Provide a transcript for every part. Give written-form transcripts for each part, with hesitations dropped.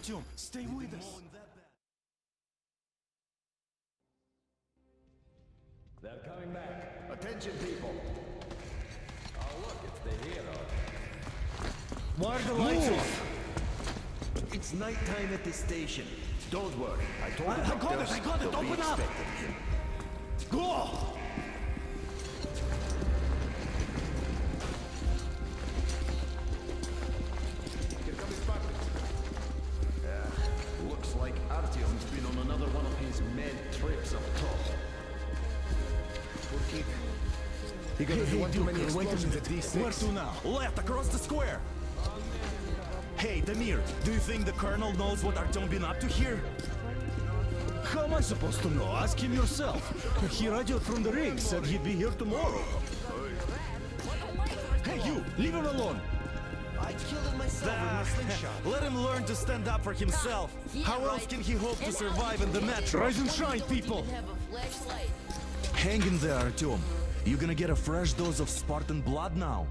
Артем, stay with us. They're coming back. Attention, people. Oh, look, it's the hero. Why are the lights off? It's nighttime at the station. Don't worry. I told the I got doctors it, they'll be open up! expecting him. Go! He got one too many explosions at D6. Where to now? Left, across the square. Hey, Damir, do you think the Colonel knows what Artyom been up to here? How am I supposed to know? Ask him yourself. He radioed from the ring, said he'd be here tomorrow. Hey, you! Leave him alone! I killed him myself with my slingshot. Let him learn to stand up for himself. How else can he hope to survive in the metro? Rise and shine, people! Have a flashlight. Hang in there, Artyom. You gonna get a fresh dose of Spartan blood now.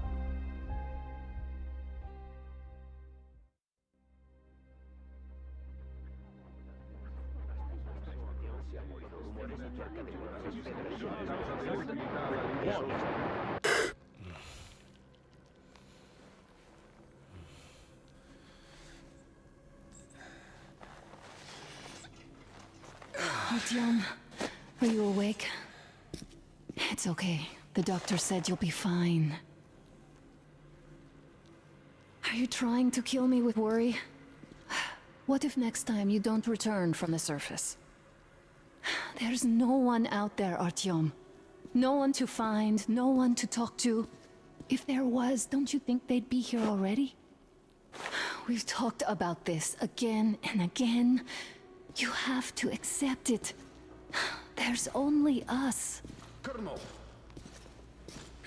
Artyom, are you awake? It's okay. The doctor said you'll be fine. Are you trying to kill me with worry? What if next time you don't return from the surface? There's no one out there, Artyom. No one to find, no one to talk to. If there was, don't you think they'd be here already? We've talked about this again and again. You have to accept it. There's only us. Colonel!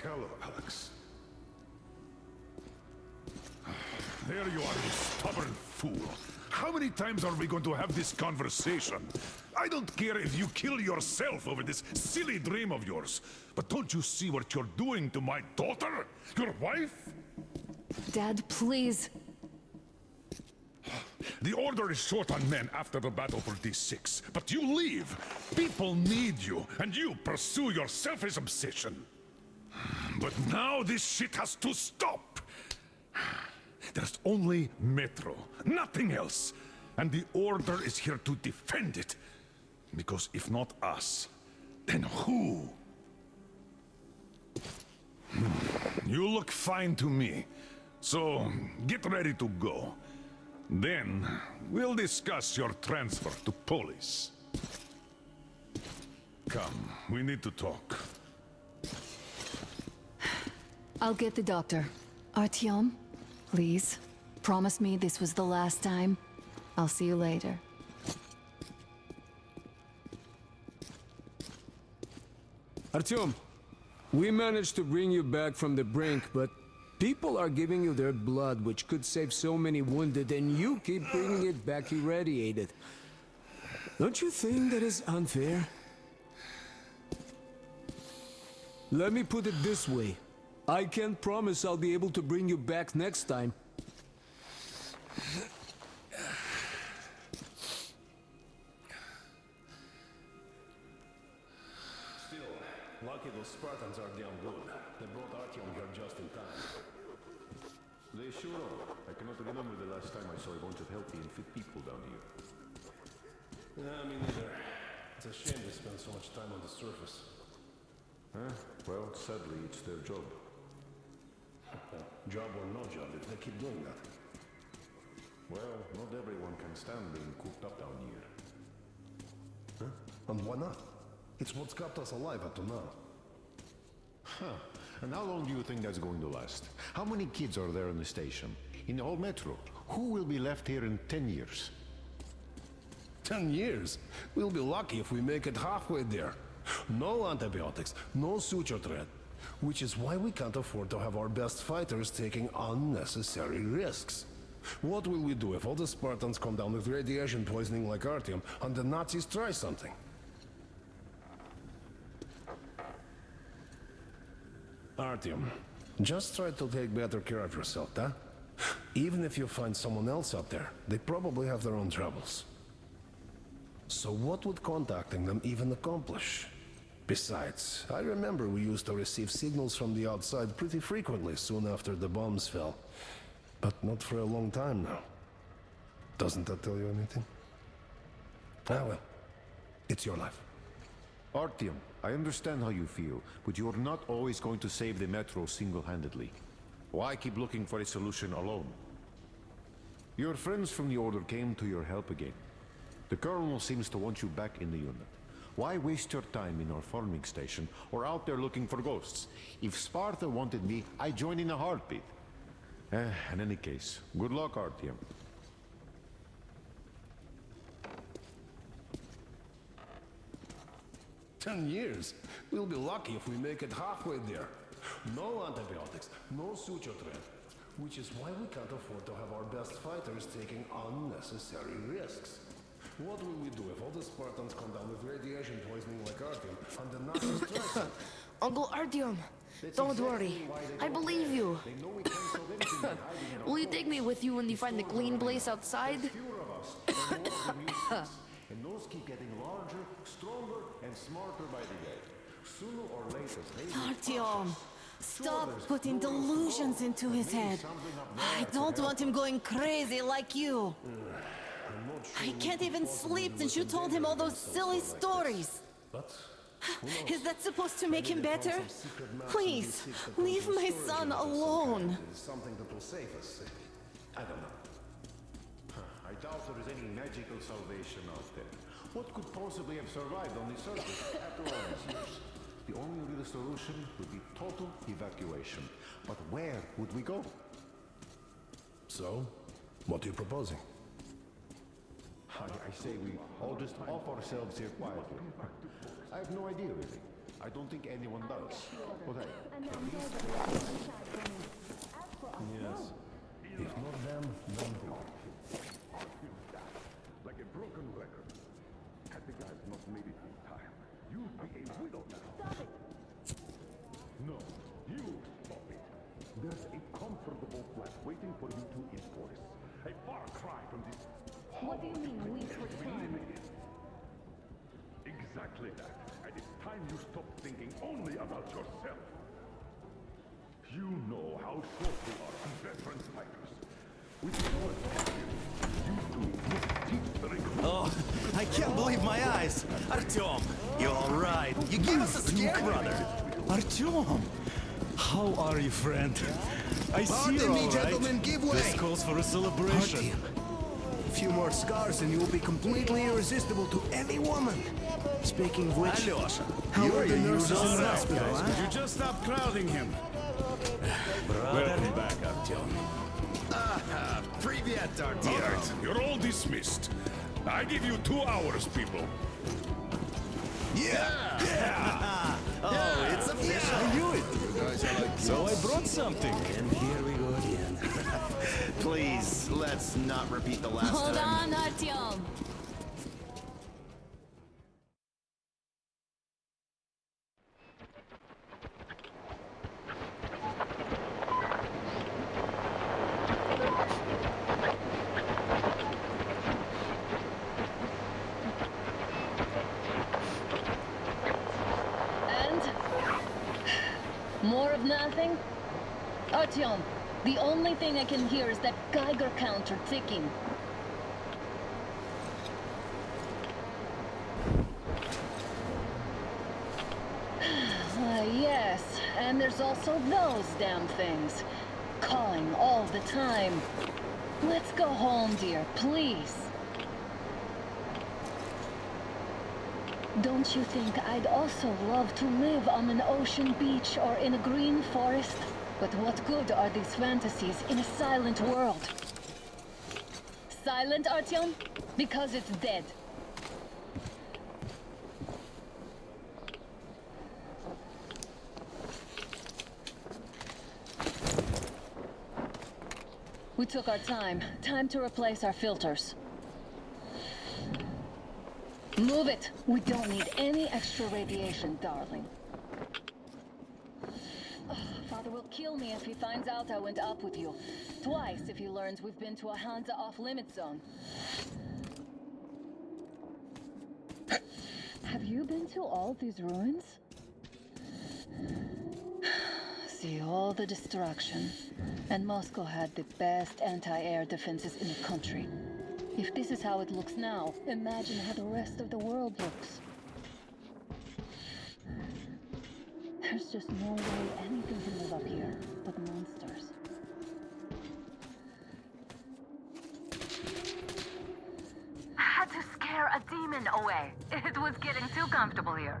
Hello, Alex. There you are, you stubborn fool. How many times are we going to have this conversation? I don't care if you kill yourself over this silly dream of yours, but don't you see what you're doing to my daughter? Your wife? Dad, please. The Order is short on men after the battle for D6, but you leave. People need you, and you pursue your selfish obsession. But now this shit has to stop. There's only Metro, nothing else. And the Order is here to defend it. Because if not us, then who? You look fine to me. So, get ready to go. Then, we'll discuss your transfer to Polis. Come, we need to talk. I'll get the doctor. Artyom, please. Promise me this was the last time. I'll see you later. Artyom, we managed to bring you back from the brink, but people are giving you their blood, which could save so many wounded, and you keep bringing it back irradiated. Don't you think that is unfair? Let me put it this way. I can't promise I'll be able to bring you back next time. Lucky those Spartans are damn good. They brought Artyom here just in time. They sure are. I cannot remember the last time I saw a bunch of healthy and fit people down here. Nah, me neither. It's a shame they spend so much time on the surface. Huh? Well, sadly, it's their job. Job or no job, if they keep doing that. Well, not everyone can stand being cooped up down here. Huh? And why not? It's what's kept us alive up to now. Huh. And how long do you think that's going to last? How many kids are there in the station? In the whole metro? Who will be left here in 10 years? 10 years? We'll be lucky if we make it halfway there. No antibiotics, no suture thread. Which is why we can't afford to have our best fighters taking unnecessary risks. What will we do if all the Spartans come down with radiation poisoning like Artyom, and the Nazis try something? Artyom, just try to take better care of yourself, huh? Even if you find someone else out there, they probably have their own troubles. So what would contacting them even accomplish? Besides, I remember we used to receive signals from the outside pretty frequently soon after the bombs fell. But not for a long time now. Doesn't that tell you anything? Ah well, it's your life. Artyom, I understand how you feel, but you're not always going to save the metro single-handedly. Why keep looking for a solution alone? Your friends from the Order came to your help again. The Colonel seems to want you back in the unit. Why waste your time in our farming station or out there looking for ghosts? If Sparta wanted me, I'd join in a heartbeat. In any case, good luck, Artyom. "10 years? We'll be lucky if we make it halfway there. No antibiotics, no suture thread. Which is why we can't afford to have our best fighters taking unnecessary risks. What will we do if all the Spartans come down with radiation poisoning like Artyom and the Nazis strike them? Uncle Artyom, don't worry. I believe you. They know we can't solve anything by hiding in our Will you take me with you when you find the clean place outside? fewer of us, the more the mutants. And those keep getting larger, stronger, and smarter by the day. Sooner or later, they will Artyom, stop putting delusions into his head. I don't want him going crazy like you. I can't even sleep since you told him all those silly stories. But Is that supposed to make him better? Please, leave my son alone. something that will save us. I don't know. I doubt there is any magical salvation out there. What could possibly have survived on the surface after all these years? The only real solution would be total evacuation. But where would we go? So, what are you proposing? I say we all just off ourselves here quietly. I have no idea, really. I don't think anyone does. But hey, at least... Yes. If not them, then who? Like a broken record. Had the guys not made it in time, you'd be a widow now. Stop it! No, you stop it. There's a comfortable flat waiting for you to enforce. A far cry from this. What do you mean, we pretend? Exactly that. And it's time you stop thinking only about yourself. You know how short we are on veteran fighters. With your experience, you two must teach the recruits. Oh, I can't believe my eyes. Artyom, you're all right. You gave us a scare, brother. Artyom! How are you, friend? I see Pardon you're me, all right. gentlemen, give way. This calls for a celebration. A few more scars and you will be completely irresistible to any woman. Speaking of which, Alyosha, how are the nurses in all the right, hospital, guys. huh? Could you just stop crowding him? Welcome back, Artyom. Привет, All Artyom. right, you're all dismissed. I give you 2 hours, people. Oh, it's official. I knew it. So I brought something. And here we go again. Please, let's not repeat the last Hold time. on, Artyom. And? More of nothing? Artyom, the only thing I can hear is that Geiger counter ticking. Yes, and there's also those damn things. Calling all the time. Let's go home, dear, please. Don't you think I'd also love to live on an ocean beach or in a green forest? But what good are these fantasies in a silent world? Silent, Artyom? Because it's dead. We took our time. Time to replace our filters. Move it! We don't need any extra radiation, darling. Father will kill me if he finds out I went up with you. Twice if he learns we've been to a Hansa off-limit zone. Have you been to all these ruins? See all the destruction. And Moscow had the best anti-air defenses in the country. If this is how it looks now, imagine how the rest of the world looks. There's just no way anything can live up here but monsters. I had to scare a demon away. It was getting too complicated. comfortable here.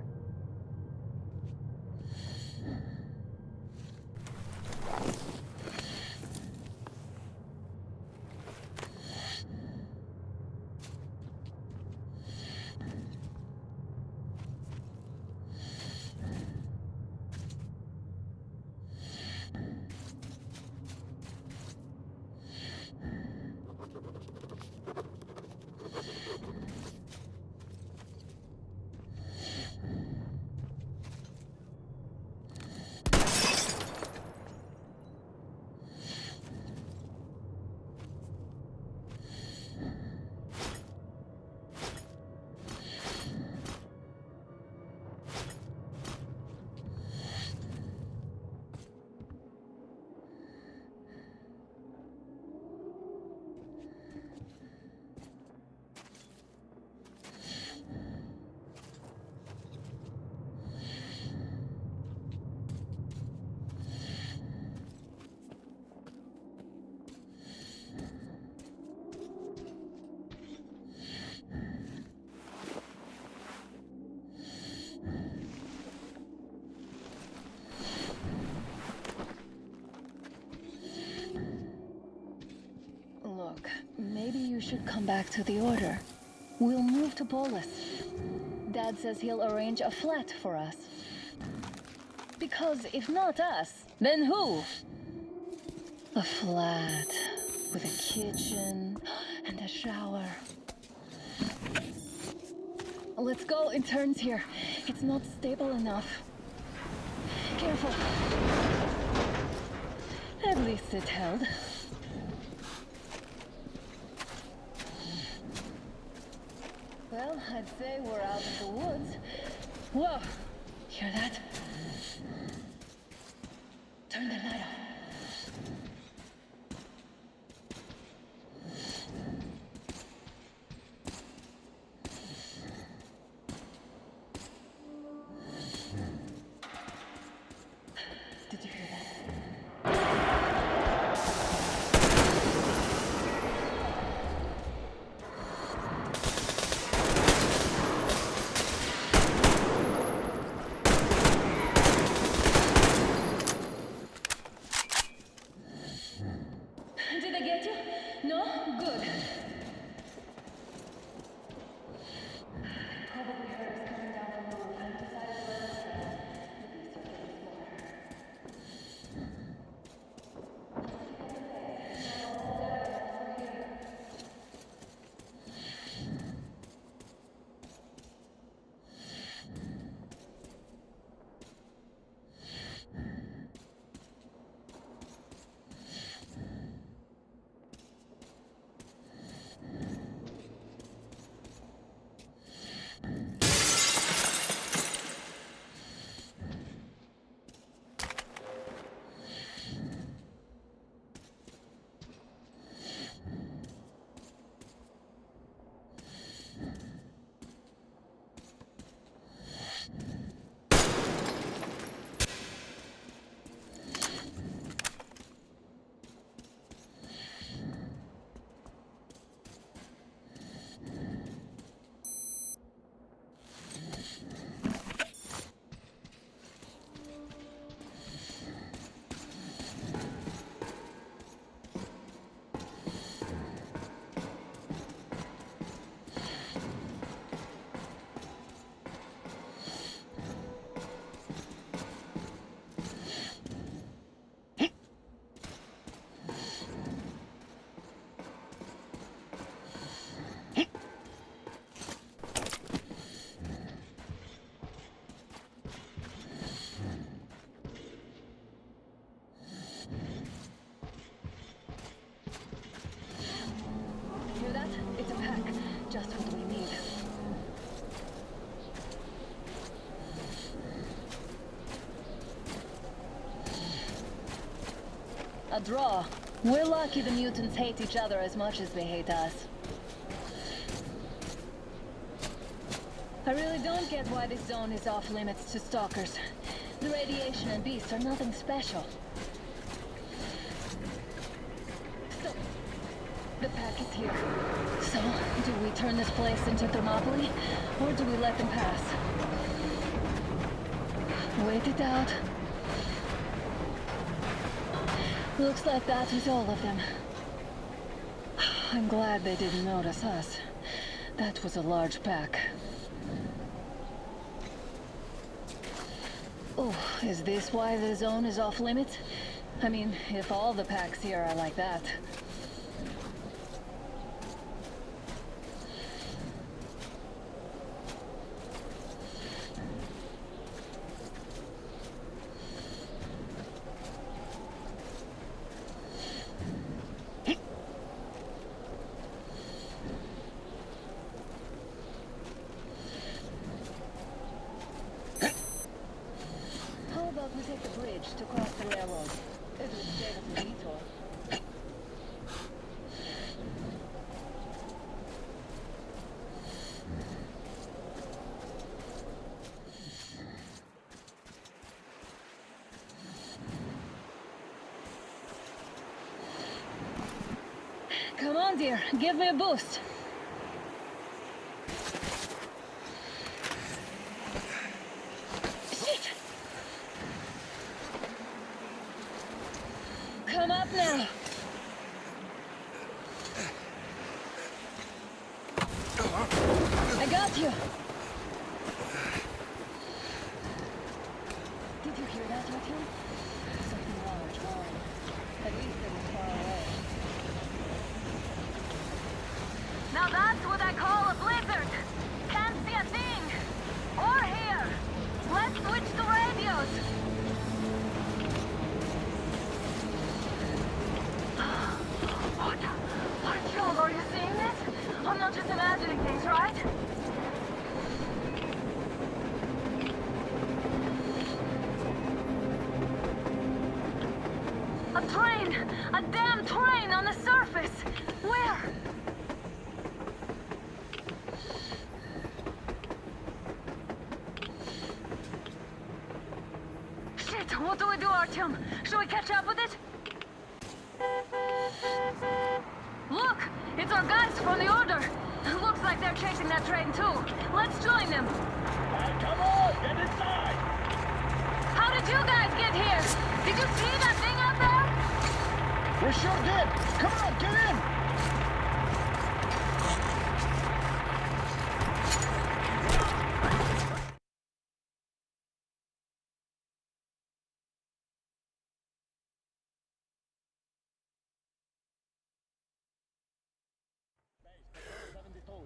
Look, maybe you should come back to the Order. We'll move to Polis. Dad says he'll arrange a flat for us. Because if not us, then who? A flat with a kitchen and a shower. Let's go in turns here. It's not stable enough. Careful. At least it held. Well, I'd say we're out of the woods. Whoa! Hear that? Turn the light off. Did you hear that? Did I get you? No? Good. Probably heard us coming down from the roof and decided to let us in. Hear that? It's a pack. Just what we need. A draw. We're lucky the mutants hate each other as much as they hate us. I really don't get why this zone is off limits to stalkers. The radiation and beasts are nothing special. So, the pack is here. So, do we turn this place into Thermopylae, or do we let them pass? Wait it out. Looks like that is all of them. I'm glad they didn't notice us. That was a large pack. Oh, is this why the zone is off limits? I mean, if all the packs here are like that. How about we take the bridge to cross the railroad? It would save us a detour. Come on, dear. Give me a boost. Shit! Come up now. I got you. Did you hear that, Artyom? Something large roaring. At least it was far away. Now that's what I call a blizzard. Can't see a thing. Or hear. Let's switch to radios. What? Artyom, are you seeing this? I'm not just imagining things, right? A train! A damn train on the surface! Where? Shit, what do we do, Artyom? Should we catch up with it? Look! It's our guys from the Order! Looks like they're chasing that train too. Let's join them! Come on, get inside! How did you guys get here? Did you see that thing out there? We sure did! Come on, get in!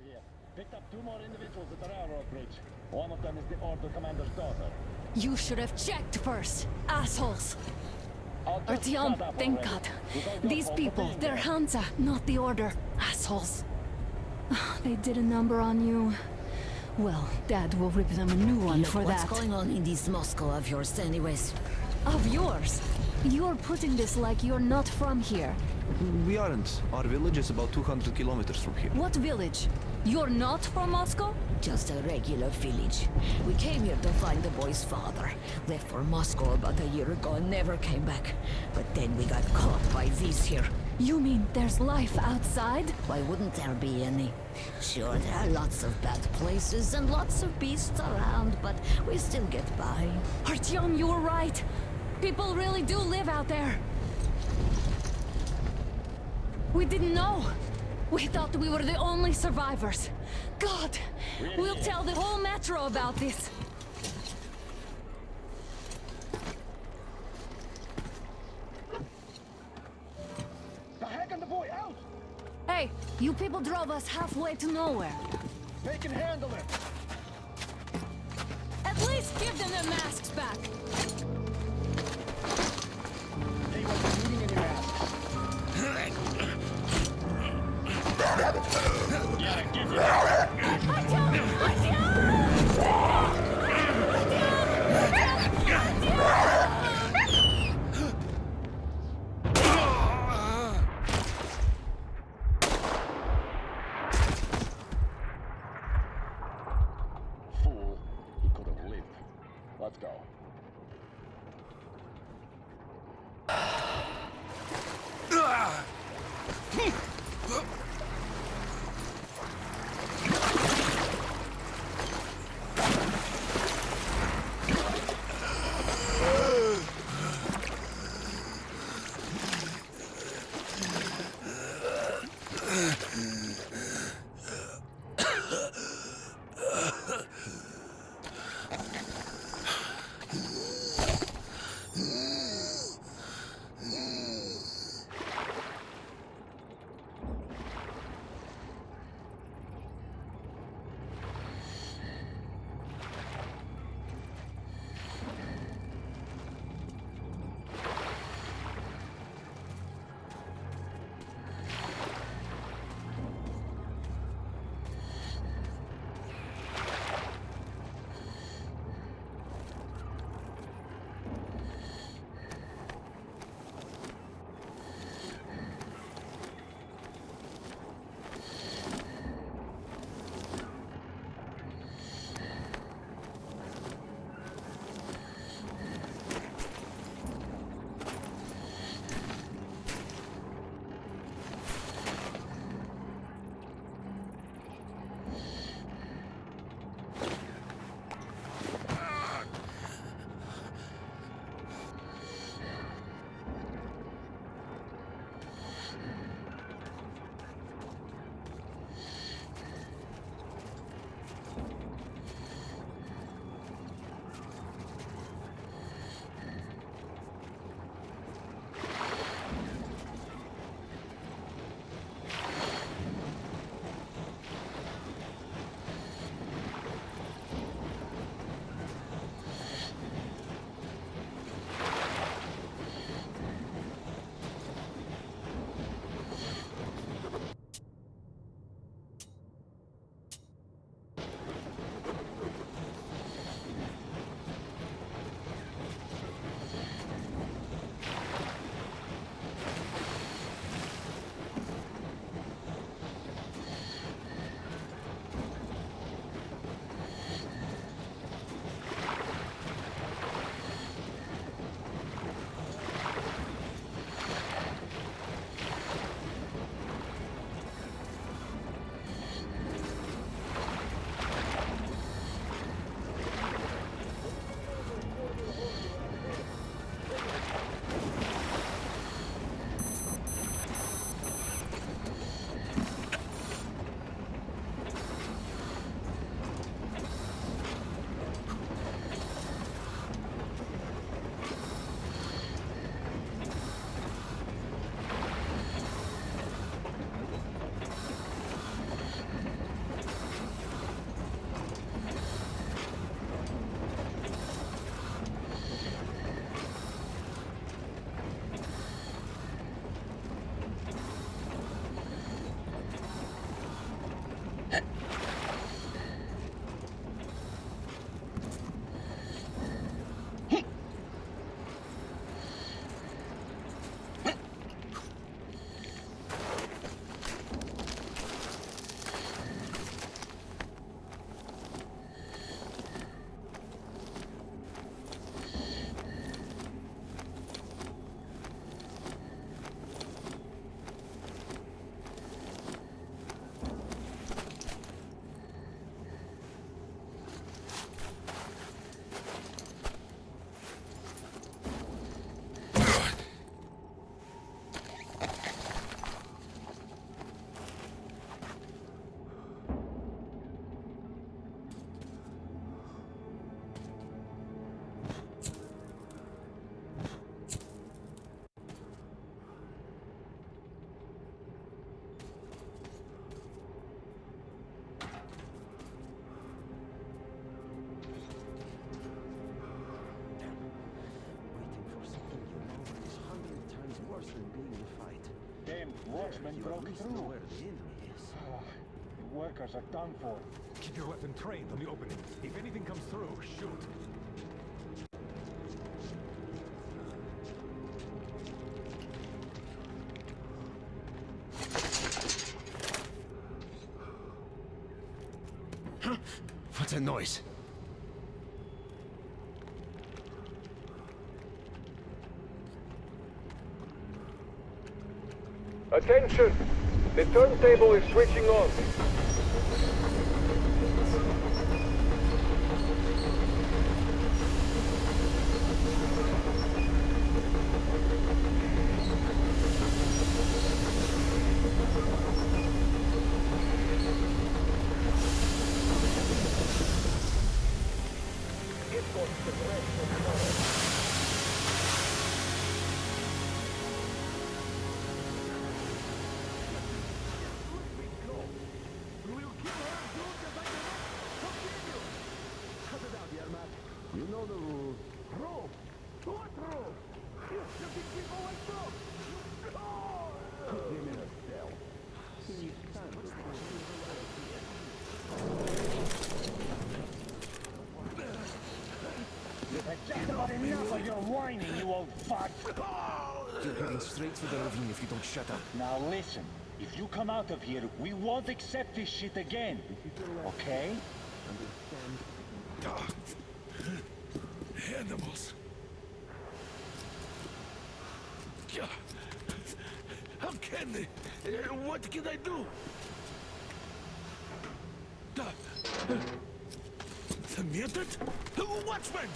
Here. Picked up 2 more individuals at the railroad bridge. One of them is the Order commander's daughter. You should have checked first, assholes. I'll just Artyom, shut up thank already. God. You don't know These all people, the they're danger. Hansa, not the Order. Assholes. They did a number on you. Well, Dad will rip them a new one Look, for what's that. going on in this Moscow of yours anyways? Of yours? You're putting this like you're not from here. We aren't. Our village is about 200 kilometers from here. What village? You're not from Moscow? Just a regular village. We came here to find the boy's father. Left for Moscow about a year ago and never came back. But then we got caught by these here. You mean there's life outside? Why wouldn't there be any? Sure, there are lots of bad places and lots of beasts around, but we still get by. Artyom, you were right. People really do live out there. We didn't know. We thought we were the only survivors. God, we'll tell the whole metro about this. The heck and the boy out! Hey, you people drove us halfway to nowhere. They can handle it! At least give them their masks back. They won't be needing any masks. Yeah, give you Artyom! Artyom! fool. He could have lived. Let's go. Watchmen broke through. The workers are done for. Keep your weapon trained on the opening. If anything comes through, shoot. What's that noise? Attention! The turntable is switching on. You know the rules. Rope! What rope? You can keep away from! Put him in a cell. He's time to You've had just about enough of your whining, you old fuck! You're heading straight for the ravine if you don't shut up. Now listen, if you come out of here, we won't accept this shit again. Okay? Animals. How can they? What can I do? The mutant? Watchman!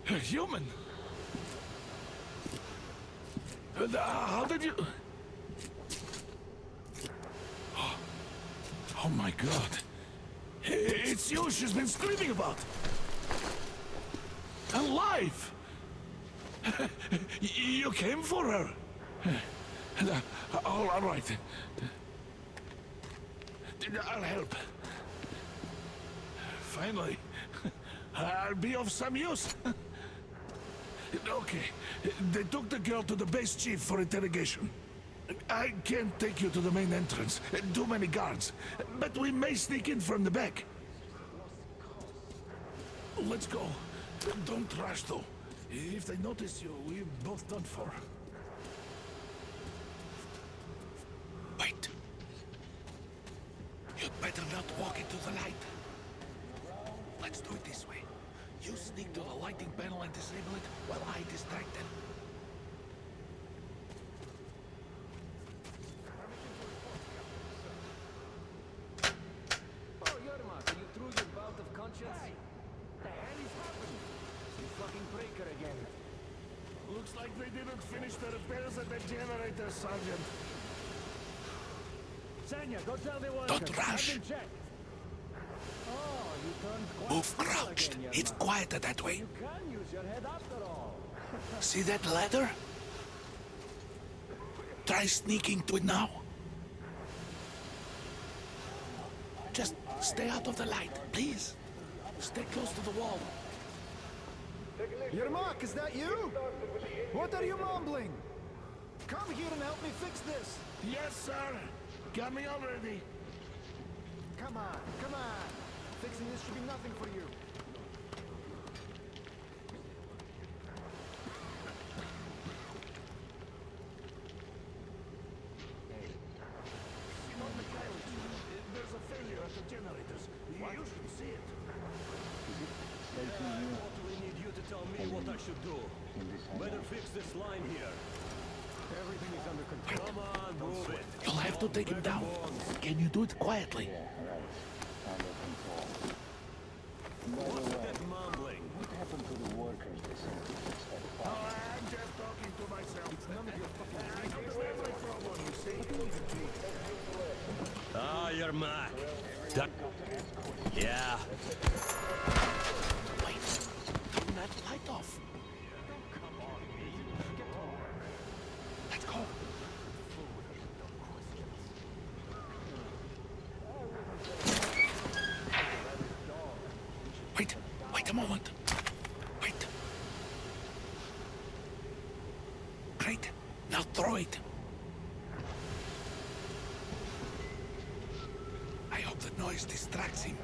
A human? How did you... Oh my God. It's you she's been screaming about. Alive! You came for her. All right. I'll help. Finally, I'll be of some use. Okay, they took the girl to the base chief for interrogation. I can't take you to the main entrance. Too many guards. But we may sneak in from the back. Let's go. Don't rush, though. If they notice you, we're both done for. Wait. You'd better not walk into the light. Let's do it this way. You sneak to the lighting panel and disable it while I distract them. Oh, Yermak, are you through your bout of conscience? Hey! The hell is happening? You fucking breaker again. Looks like they didn't finish the repairs at the generator, Sergeant. Sanya, go tell the workers. Don't rush. Oh, you turned quite Move crouched. again, It's quieter that way. You can use your head after all. See that ladder? Try sneaking to it now. Just stay out of the light, please. Stay close to the wall. Yermak, is that you? What are you mumbling? Come here and help me fix this. Yes, sir. Got me already. Come on, come on. Fixing this should be nothing for you. There's a failure at the generators. You should see it. We need you to tell me what I should do. Better fix this line here. Everything is under control. Come on, move it. You'll have to take him down. Can you do it quietly? What's that mumbling? What happened to the workers they sent to fix that Oh, fire? I'm just talking to myself. It's none of your fucking business. That's my problem, you see. Ah, you're Mac. Yeah. Wait. Turn that light off. Let's go. Wait a moment. Wait. Now throw it. I hope the noise distracts him.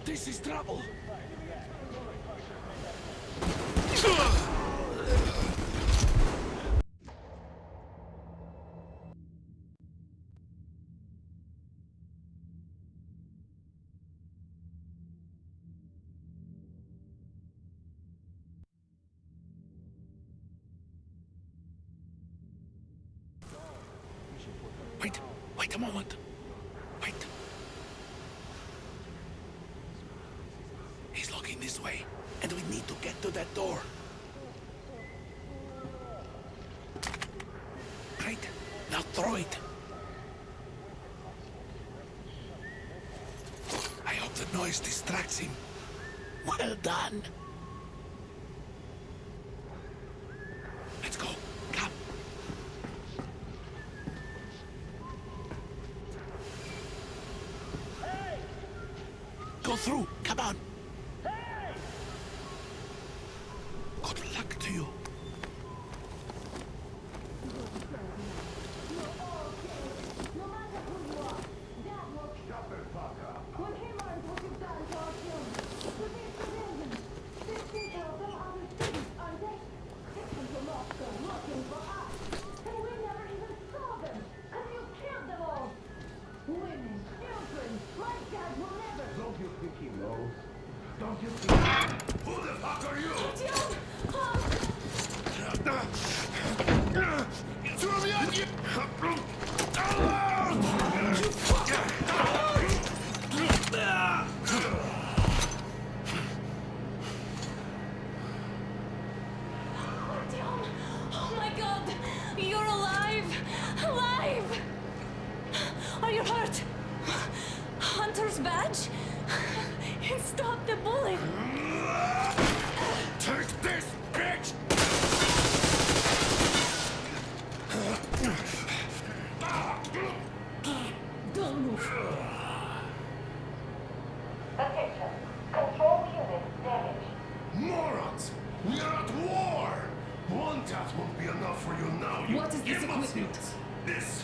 This is trouble. Wait a moment. Wait. He's looking this way, and we need to get to that door. Great. Now throw it. I hope the noise distracts him. Well done. Let's go. Come. Go through. Come on. Good luck to you. Oh my God! You're alive! Alive! Are you hurt? Hunter's badge? It stopped the bullet! Take this, bitch! Don't move. Attention. Control unit damaged. Morons! We are at war! One tap won't be enough for you now, you What is this equipment? This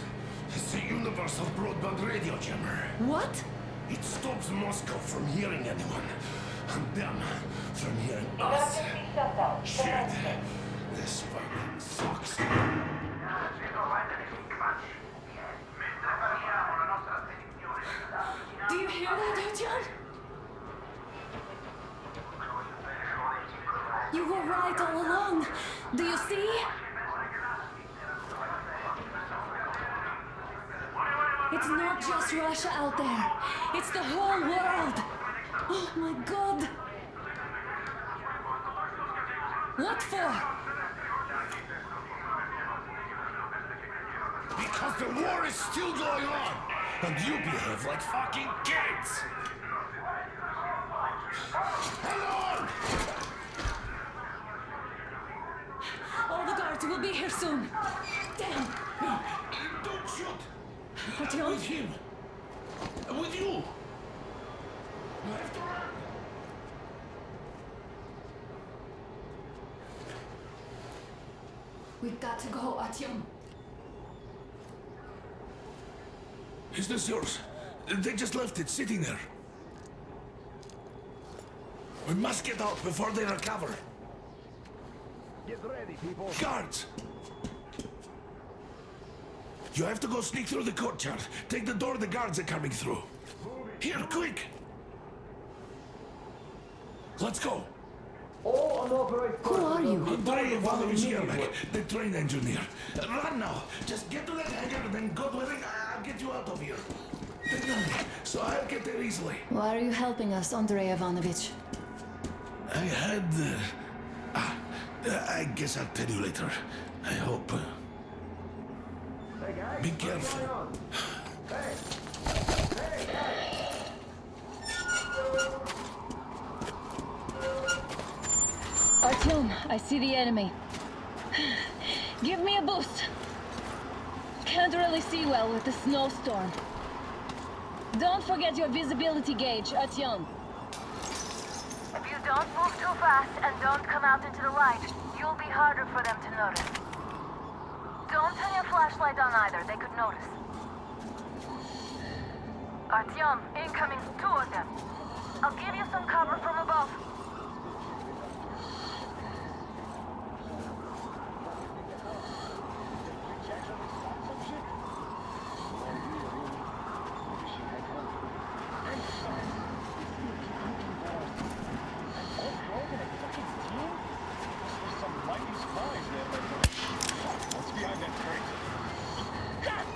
is a universal broadband radio jammer. What? It stops Moscow from hearing anyone, and them from hearing us. Emergency shutdown. Shit! This fucking sucks. Do you hear that, Artyom? You were right all along. Do you see? It's not just Russia out there. It's the whole world. Oh my God. What for? Because the war is still going on, and you behave like fucking kids! Hello! All the guards will be here soon. Damn. Don't shoot! Artyom? With him! With you! You have to run! We've got to go, Artyom. Is this yours? They just left it sitting there. We must get out before they recover. Get ready, people. Guards! You have to go sneak through the courtyard. Take the door the guards are coming through. Here, quick! Let's go. All unauthorized Who are you? Andrei Ivanovich Yermak, the train engineer. Run now. Just get to that hangar, then God willing, I'll get you out of here. They know me, so I'll get there easily. Why are you helping us, Andrei Ivanovich? I had... I guess I'll tell you later. I hope. Hey guys, Be careful. Hey! Hey, guys! Artyom, I see the enemy. Give me a boost. Can't really see well with the snowstorm. Don't forget your visibility gauge, Artyom. If you don't move too too fast and don't come out into the light, you'll be harder for them to notice. Don't turn your flashlight on either, they could notice. Artyom, incoming, 2 of them. I'll give you some cover from above.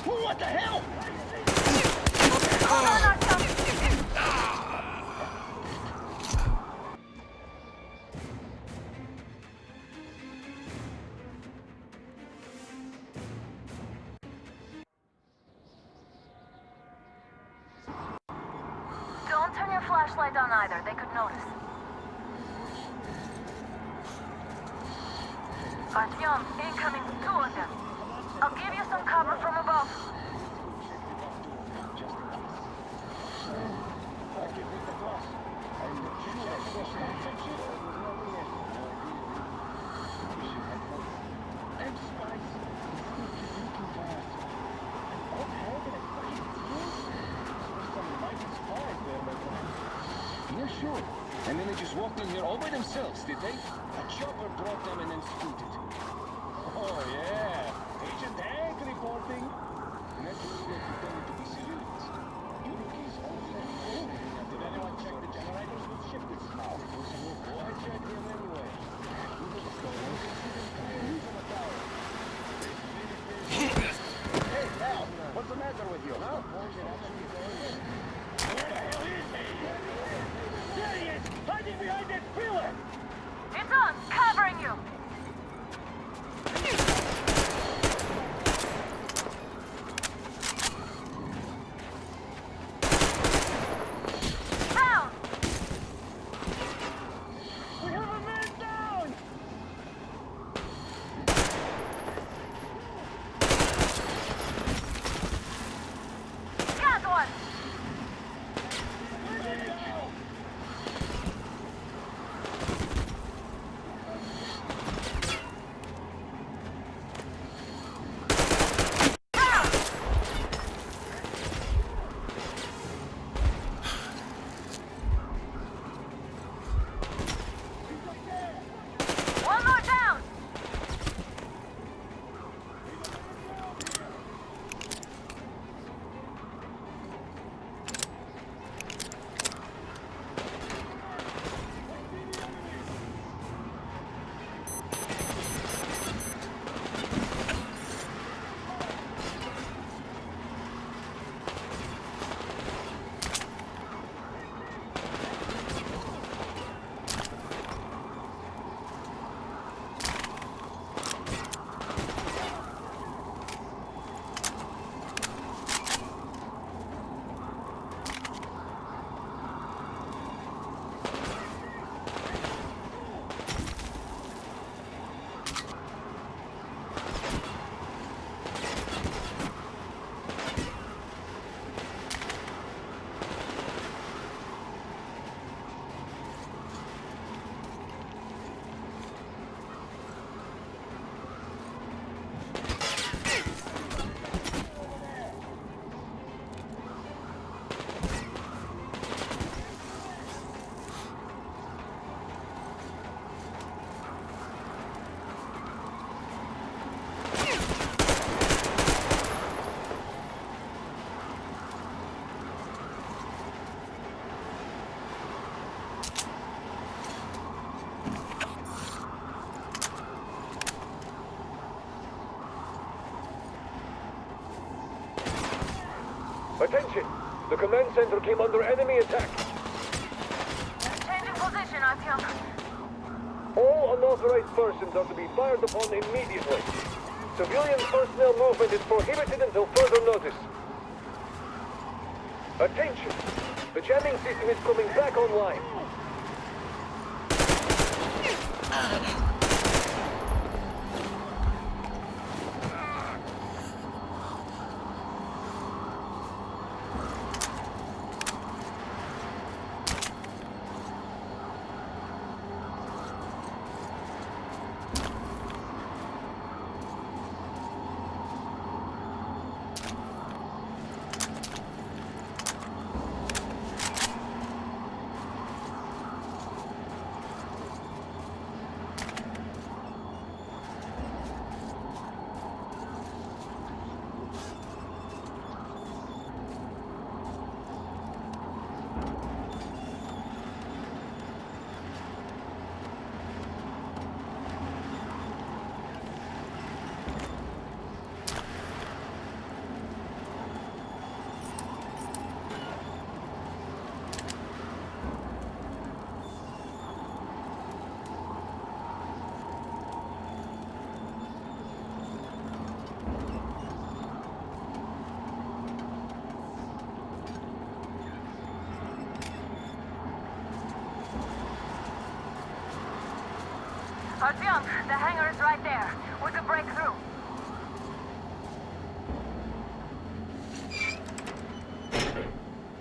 What the hell? Hold on, Artyom. Don't turn your flashlight on either, they could notice. Artyom, incoming, 2 of them. I'll give you some cover from above. Yeah, sure. And then they just walked in here all by themselves, did they? A chopper brought them and then scooted. Oh, yeah. Agent Hank reporting. Naturally, they're pretending to be civilians. Unities only. Did anyone check the generators with shifted now? Oh, I checked them anyway. Hey, Al, what's the matter with you, huh? Where the hell is he? There he is! Hiding behind that pillar! It's on, covering you! Down! We have a man down! Got one! Where did he go? One more down! Attention! The command center came under enemy attack. Changing position, Artyom. All unauthorized persons are to be fired upon immediately. Civilian personnel movement is prohibited until further notice. Attention! The jamming system is coming back online. Artyom, the hangar is right there. We could break through.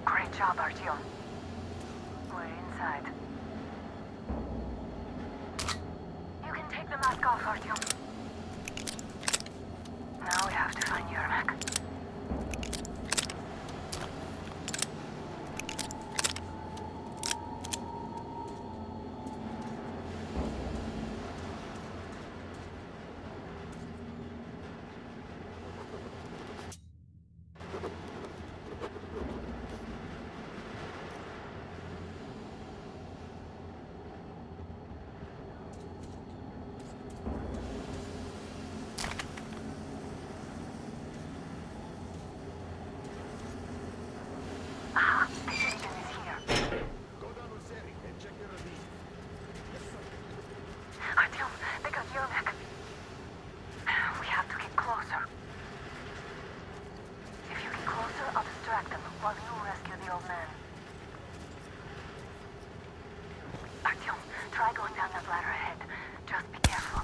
Great job, Artyom. We're inside. You can take the mask off, Artyom. Now we have to find Yermak. Artyom, they got Yermak. We have to get closer. If you get closer, I'll distract them while you rescue the old man. Artyom, try going down that ladder ahead. Just be careful.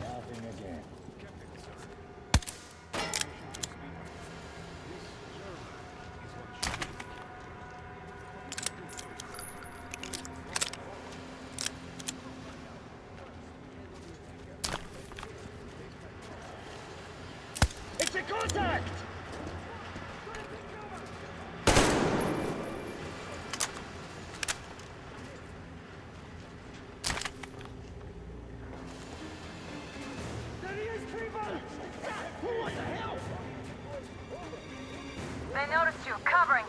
Nothing again. It's a contact! What the hell? They noticed you. Covering.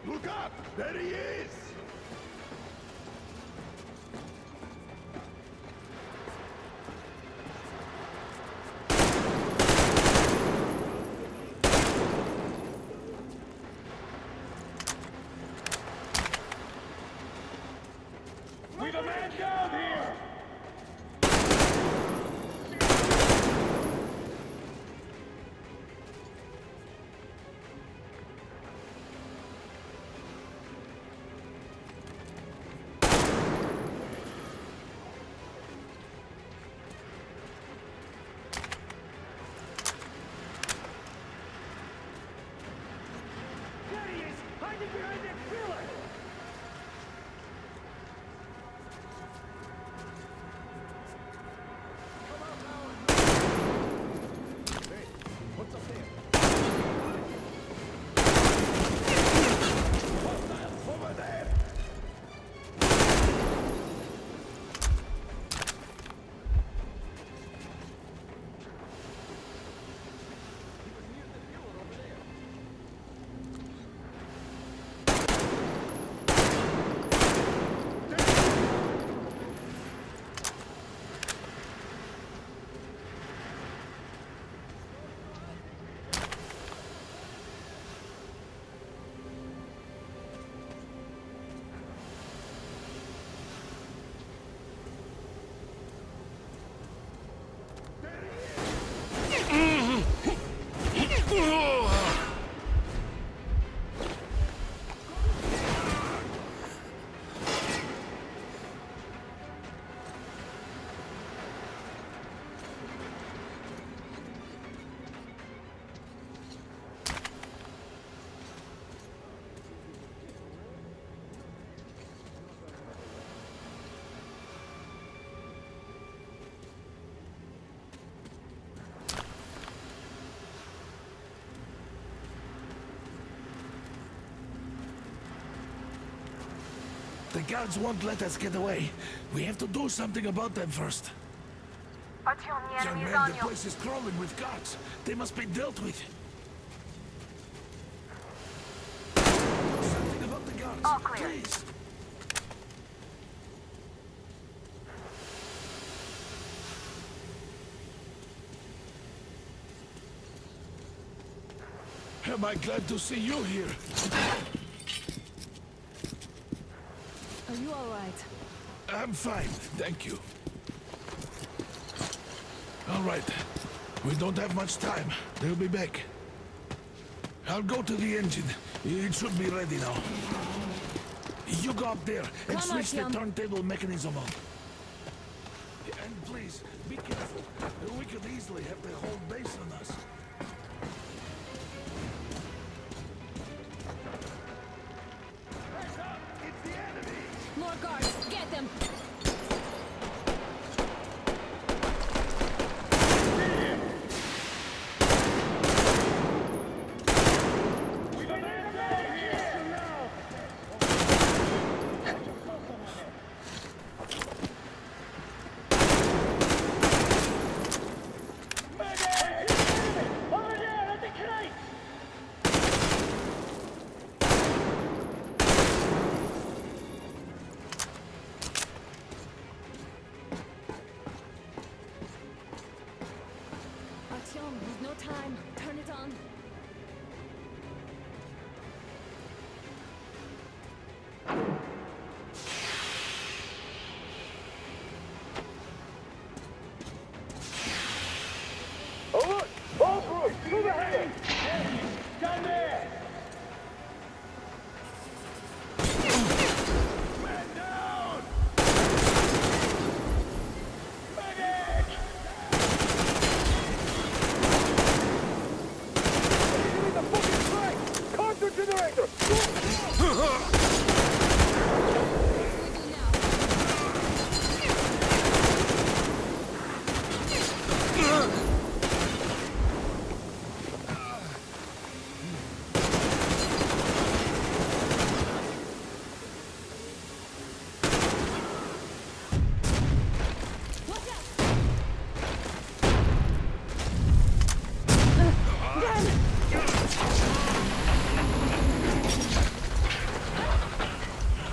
Look up! There he is! We've a man down here! There he is! Hiding behind that pillar! guards won't let us get away. We have to do something about them first. Artyom, the Young enemy's man, on the you. place is crawling with guards. They must be dealt with. Do something about the guards. All clear. Please. Am I glad to see you here? Are you all right? I'm fine, thank you. All right. We don't have much time. They'll be back. I'll go to the engine. It should be ready now. You go up there and Come on, switch the Artyom. turntable mechanism on. And please, be careful. We could easily have the whole base on us. More guards! Get them! Artyom, we've no time. Turn it on. Alert! All groups, to the hangar! Down there! Man down! Medic! Enemy the fucking train! Counter generator!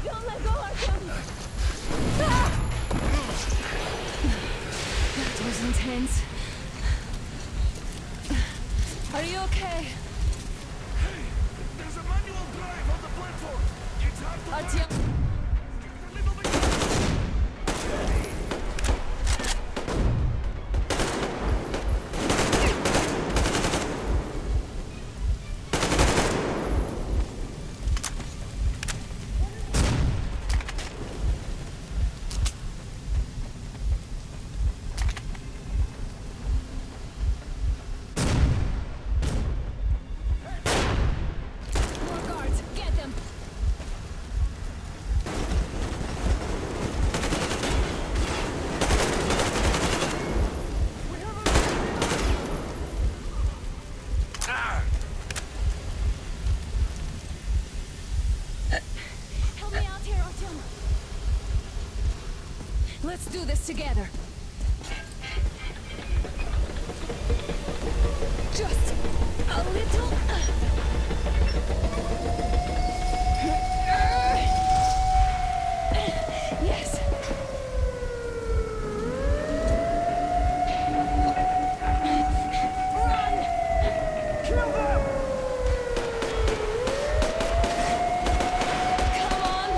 Don't let go, Artyom! Ah! That was intense. Are you okay? Hey, there's a manual drive on the platform. It's hard to Artyom! a little bit. More guards! Get them! Help me out here, Artyom! Let's do this together! Just a little... Yes! Run! Kill them! Come on!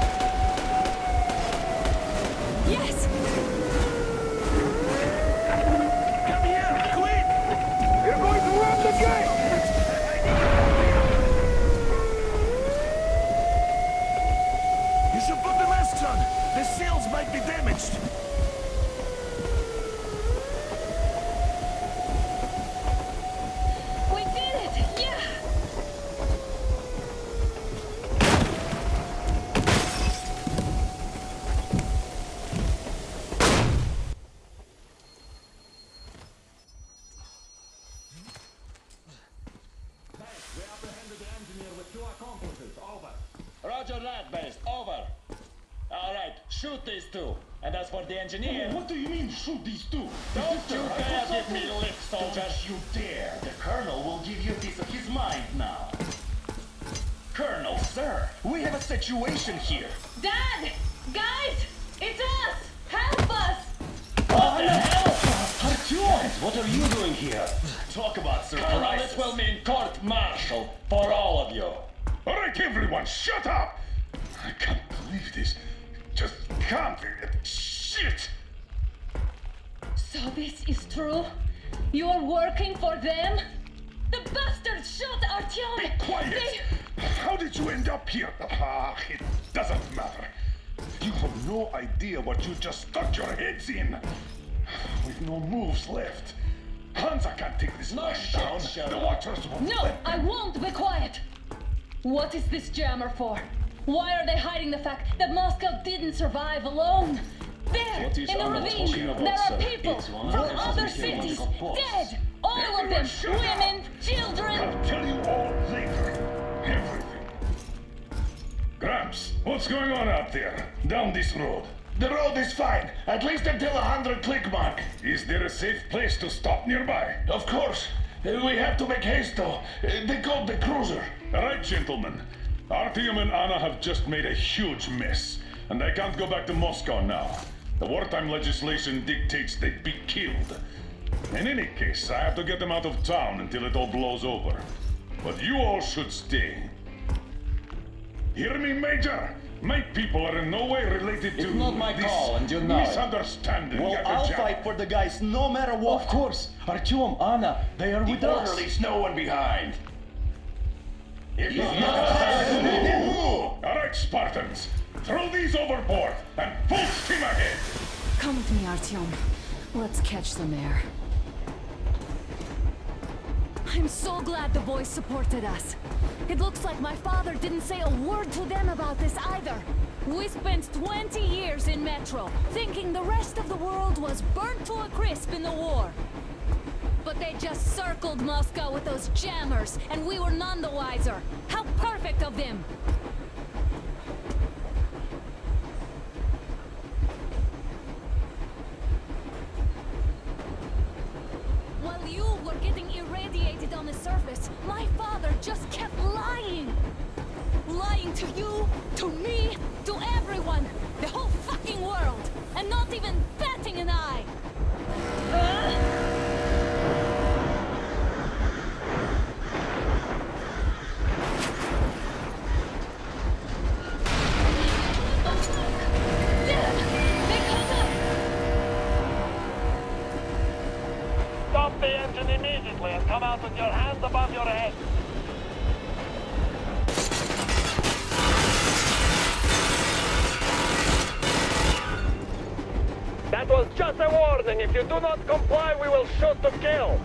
Yes! Come here, quick! You're going to run the gate! You should put the masks on. The seals might be damaged. We did it! Yeah! We apprehended the engineer with 2 accomplices. Over. Roger that, Best. Over. Our Shoot these two. And as for the engineer... What do you mean, shoot these two? Don't you dare give me lip, soldier! Don't you dare! The Colonel will give you a piece of his mind now. Colonel, sir, we have a situation here. Dad! Guys! It's us! Help us! What the hell? Artyom, what are you doing here? Talk about surprises. Colonel, this will mean court-martial for all of you. All right, everyone, shut up! I can't believe this. Just can't. Shit! So this is true? You're working for them? The bastards shot Artyom! Be quiet! How did you end up here? It doesn't matter. You have no idea what you just stuck your heads in. With no moves left. Hansa can't take this man down. The Watchers won't. No, I won't be quiet! What is this jammer for? Why are they hiding the fact that Moscow didn't survive alone? There, What is in the Anna ravine, talking about, there are sir? people It's one from of the other Russian cities, boss. dead! All of them, Shut up. women, children! I'll tell you all later. Everything. Gramps, what's going on out there? Down this road? The road is fine, at least until 100 click mark. Is there a safe place to stop nearby? Of course. We have to make haste though. They called the cruiser. All right, gentlemen. Artyom and Anna have just made a huge mess, and they can't go back to Moscow now. The wartime legislation dictates they be killed. In any case, I have to get them out of town until it all blows over. But you all should stay. Hear me, Major? My people are in no way related to It's not my this call, and you know it. misunderstanding. Well, Get the I'll job. fight for the guys no matter what. Of course. Artyom, Anna, they are with us. Orderlies, no one behind. If all right, Spartans. Throw these overboard and full steam ahead. Come with me, Artyom. Let's catch the mayor. I'm so glad the boys supported us. It looks like my father didn't say a word to them about this either. We spent 20 years in Metro, thinking the rest of the world was burnt to a crisp in the war. But they just circled Moscow with those jammers, and we were none the wiser. How perfect of them! While you were getting irradiated on the surface, my father just kept lying. Lying to you, to me, to everyone, the whole fucking world, and not even batting an eye. Stop the engine immediately and come out with your hands above your head. That was just a warning. If you do not comply, we will shoot to kill.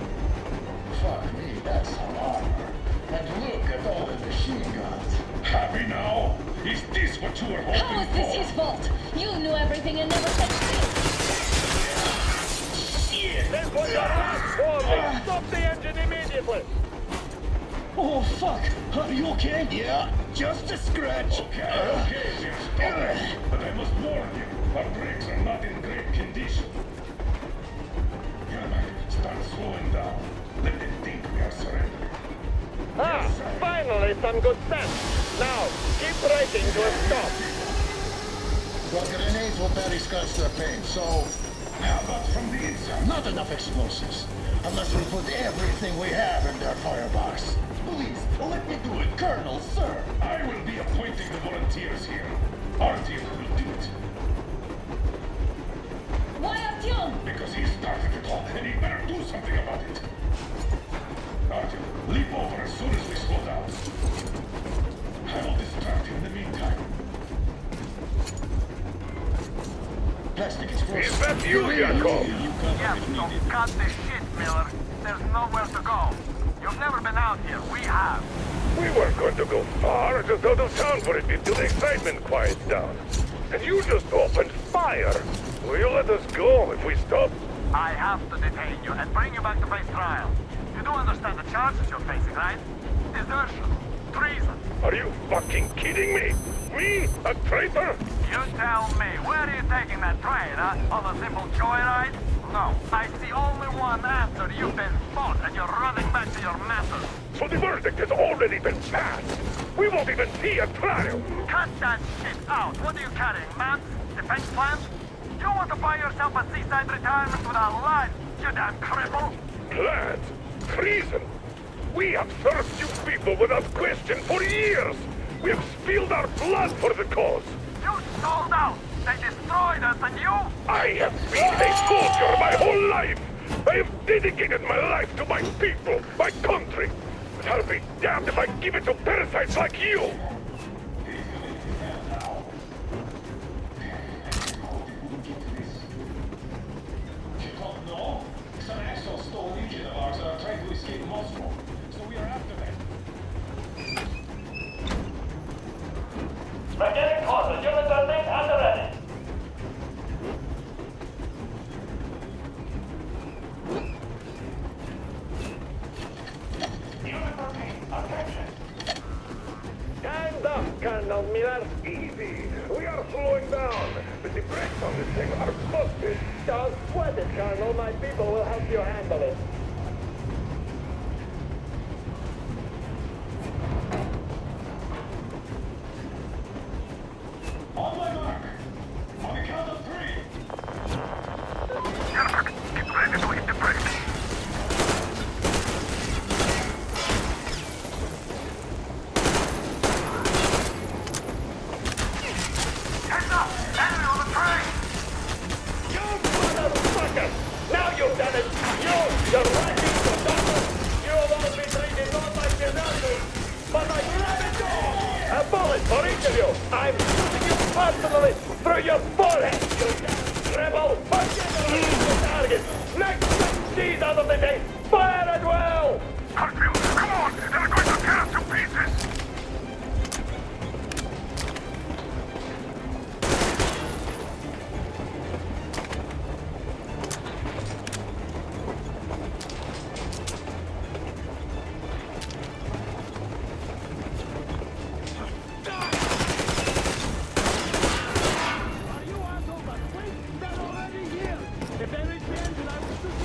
Fuck me, that's some armor. And look at all the machine guns. Happy now? Is this what you were hoping How is this for? his fault? You knew everything and never said shit. This was your last warning. Stop the engine immediately. Oh, fuck. Are you okay? Yeah, just a scratch. Okay, dear, stop it. But I must warn you, our brakes are not in great condition. Yermak, start slowing down. Let them think we are surrendering. Finally some good sense. Now, keep braking to a stop. Well, grenades will barely scratch their paint, so... How about from the inside? Not enough explosives. Unless we put everything we have in their firebox. Please, let me do it, Colonel, sir. I will be appointing the volunteers here. Artyom will do it. Why Artyom? Because he started it all, and he better do something about it. Artyom, leap over as soon as we slow down. I will distract you in the meantime. Plastic explosive. Is that you, Yakov? Yes, so cut the shit, Miller. There's nowhere to go. You've never been out here. We have. We weren't going to go far, just out of town for a bit till the excitement quiets down. And you just opened fire. Will you let us go if we stop? I have to detain you and bring you back to face trial. You do understand the charges you're facing, right? Desertion. Treason. Are you fucking kidding me? Me? A traitor? You tell me, where are you taking that train, huh? On a simple joyride? No, I see only one answer. You've been fought and you're running back to your masters. So the verdict has already been passed. We won't even see a trial. Cut that shit out. What are you carrying, man? Defense plans? You want to buy yourself a seaside retirement without life, you damn cripple? Plans? Treason? We have served you people without question for years. We have spilled our blood for the cause. You sold out. They destroyed us and you? I have been a soldier my whole life. I have dedicated my life to my people, my country. But I'll be damned if I give it to parasites like you. No, some assholes stole a legion of ours and are trying to escape Moscow. So we are after them. We're getting closer. Units are linked and ready. Unit 13, attention. Stand up, Colonel Miller. Easy. We are slowing down. But the brakes on this thing are busted. Don't sweat it, Colonel. My people will help you handle it. On my mark. On the count of 3. Get ready to hit the brakes. Heads up! Enemy on the train! You motherfucker! Now you've done it! You're writing for doctors! You'll all be treated not like deserters, but like ravagers! A bullet for each of you! I'm shooting you personally through your forehead, you damn rebel! Forget the target! Next 6 G's out of the day! Fire at will! Hartfield, come on! They're going to tear us to pieces!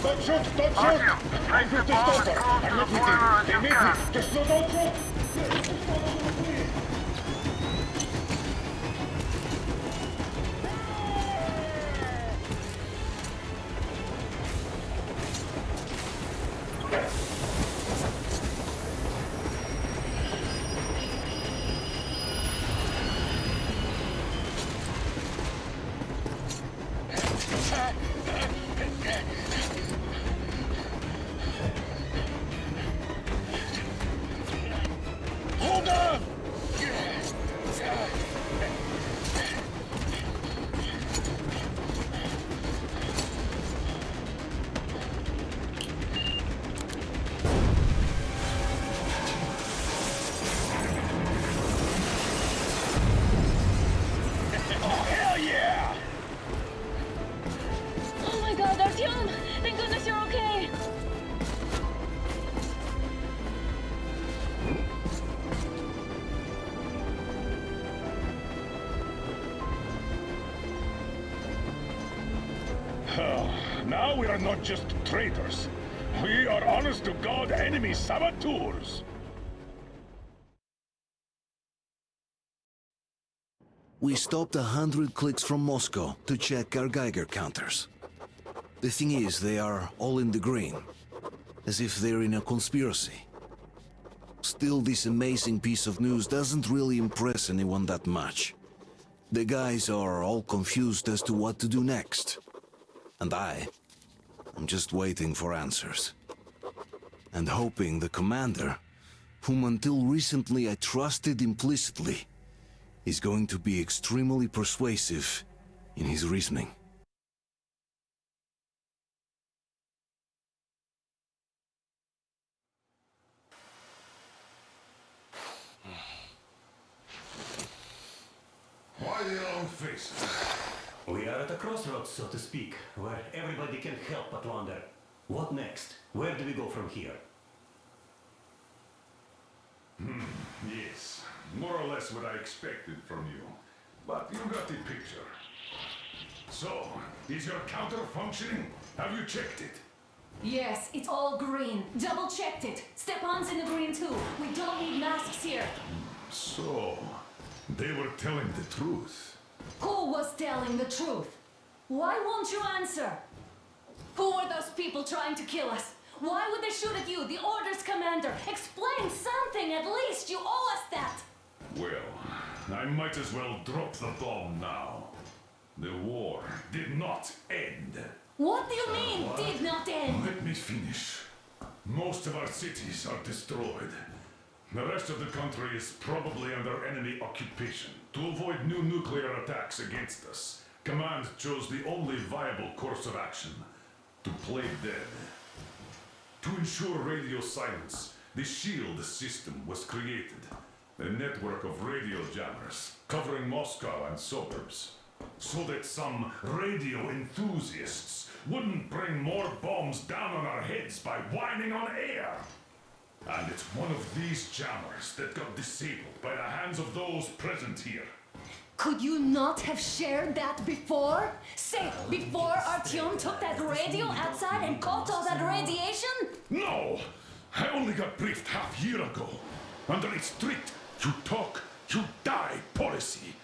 Don't shoot! Don't shoot! I'm with the stalker. I'm not with him. They need me. Just don't shoot! Hold on! Oh, hell yeah! Oh my god, Artyom! Thank goodness you're okay! Now we are not just traitors. We are honest-to-God enemy saboteurs. We stopped 100 clicks from Moscow to check our Geiger counters. The thing is, they are all in the green, as if they're in a conspiracy. Still, this amazing piece of news doesn't really impress anyone that much. The guys are all confused as to what to do next. And I'm just waiting for answers. And hoping the commander, whom until recently I trusted implicitly, is going to be extremely persuasive in his reasoning. Why the long faces? We are at a crossroads, so to speak, where everybody can help but wonder. What next? Where do we go from here? Yes, more or less what I expected from you. But you got the picture. So, is your counter functioning? Have you checked it? Yes, it's all green. Double checked it. Stepan's in the green too. We don't need masks here. So, they were telling the truth. Who was telling the truth? Why won't you answer? Who are those people trying to kill us? Why would they shoot at you, the Order's commander? Explain something, at least. You owe us that. Well, I might as well drop the bomb now. The war did not end. What do you mean, did not end? Let me finish. Most of our cities are destroyed. The rest of the country is probably under enemy occupation. To avoid new nuclear attacks against us, Command chose the only viable course of action: to play dead. To ensure radio silence, the SHIELD system was created. A network of radio jammers covering Moscow and suburbs, so that some radio enthusiasts wouldn't bring more bombs down on our heads by whining on air. And it's one of these jammers that got disabled by the hands of those present here. Could you not have shared that before? Say, before Artyom took that radio outside and caught all that radiation? No! I only got briefed half year ago. Under a strict, you talk, you die policy.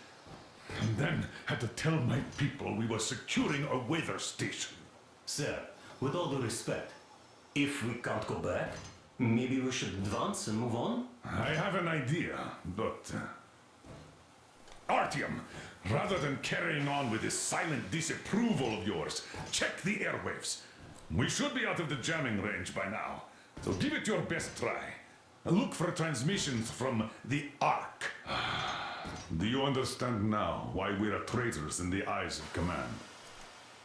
And then had to tell my people we were securing a weather station. Sir, with all due respect, if we can't go back, maybe we should advance and move on? I have an idea, but... Artyom, rather than carrying on with this silent disapproval of yours, check the airwaves. We should be out of the jamming range by now, so give it your best try. Look for transmissions from the Ark. Do you understand now why we're traitors in the eyes of Command?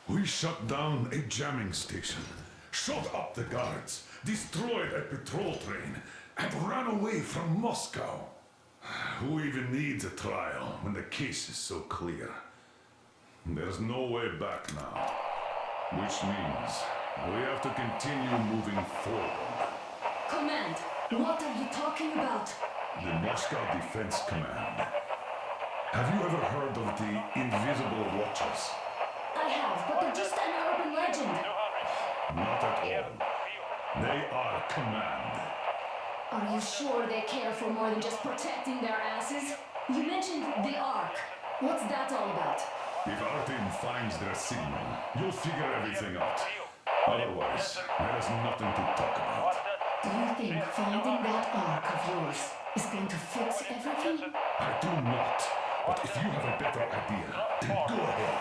We shut down a jamming station, shot up the guards, destroyed a patrol train, and ran away from Moscow. Who even needs a trial when the case is so clear? There's no way back now. Which means we have to continue moving forward. Command, what are you talking about? The Moscow Defense Command. Have you ever heard of the Invisible Watchers? I have, but they're just an urban legend. Not at all. They are Command. Are you sure they care for more than just protecting their asses? You mentioned the Ark. What's that all about? If Artyom finds their signal, you'll figure everything out. Otherwise, there is nothing to talk about. Do you think finding that Ark of yours is going to fix everything? I do not. But if you have a better idea, then go ahead.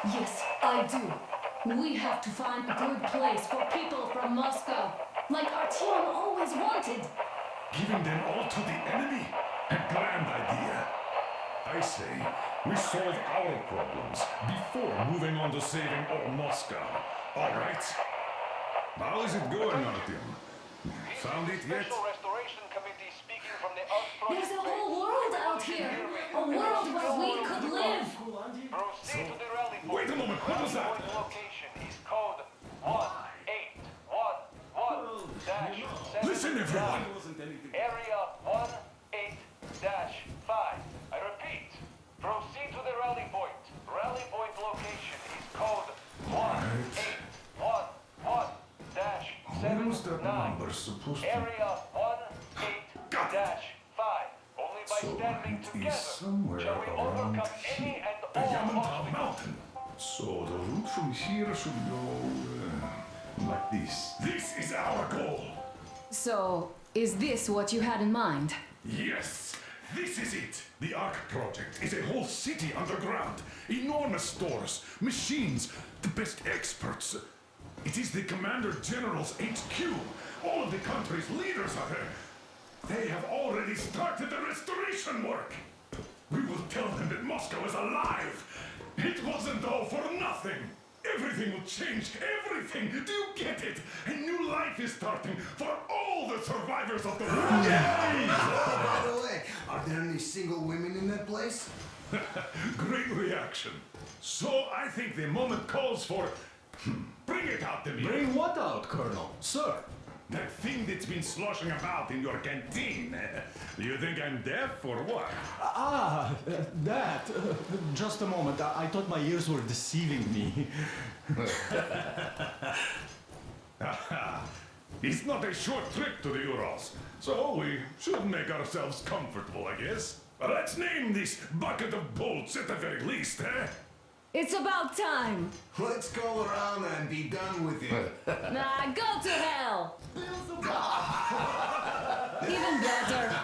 Yes, I do. We have to find a good place for people from Moscow, like Artyom always wanted. Giving them all to the enemy? A grand idea. I say, we solve our problems before moving on to saving all Moscow. All right? How is it going, Artyom? Found it yet? There's a whole world out here. A world where we could live. Wait a moment, what was that? Listen, everyone! Area 18-5. I repeat, proceed to the rally point. Rally point location is code 1811-79. Number supposed to... Area 18-5. Only by standing together somewhere shall we around overcome any here. and The all Yamantau obstacles. Mountain. So the route from here should go like this. This is our goal. So, is this what you had in mind? Yes, this is it. The Ark project is a whole city underground. Enormous stores, machines, the best experts. It is the Commander General's HQ. All of the country's leaders are there. They have already started the restoration work. We will tell them that Moscow is alive. It wasn't all for nothing. Everything will change, everything! Do you get it? A new life is starting for all the survivors of the war! By the way, are there any single women in that place? Great reaction. So I think the moment calls for... Bring it out to me. Bring what out, Colonel? Sir? That thing that's been sloshing about in your canteen. You think I'm deaf or what? That. Just a moment. I thought my ears were deceiving me. It's not a short trip to the Urals, so we should make ourselves comfortable, I guess. Let's name this bucket of bolts at the very least, eh? It's about time. Let's call around and be done with it. Nah, go to hell. Even better.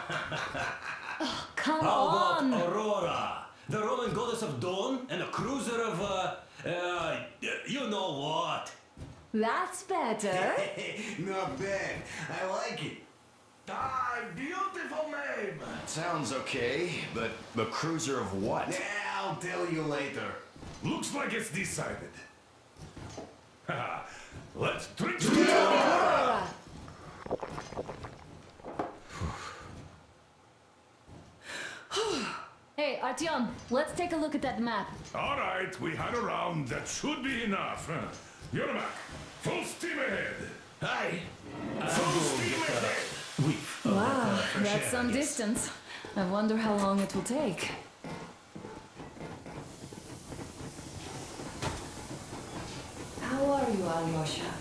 Oh, come How on. about Aurora, the Roman goddess of dawn and a cruiser of, you know what? That's better. Not bad. I like it. Ah, beautiful name. Sounds okay, but the cruiser of what? Yeah, I'll tell you later. Looks like it's decided. Let's drink to Aurora. Hey, Artyom, let's take a look at that map. All right, we had a round. That should be enough. Yermak, full steam ahead. Aye. Full steam ahead. Wow, that's some distance. I wonder how long it will take. How are you, Alyosha?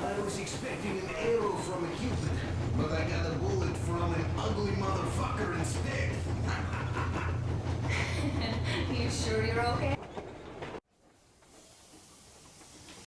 I was expecting an arrow from a Cupid, but I got a bullet from an ugly motherfucker instead. You sure you're okay?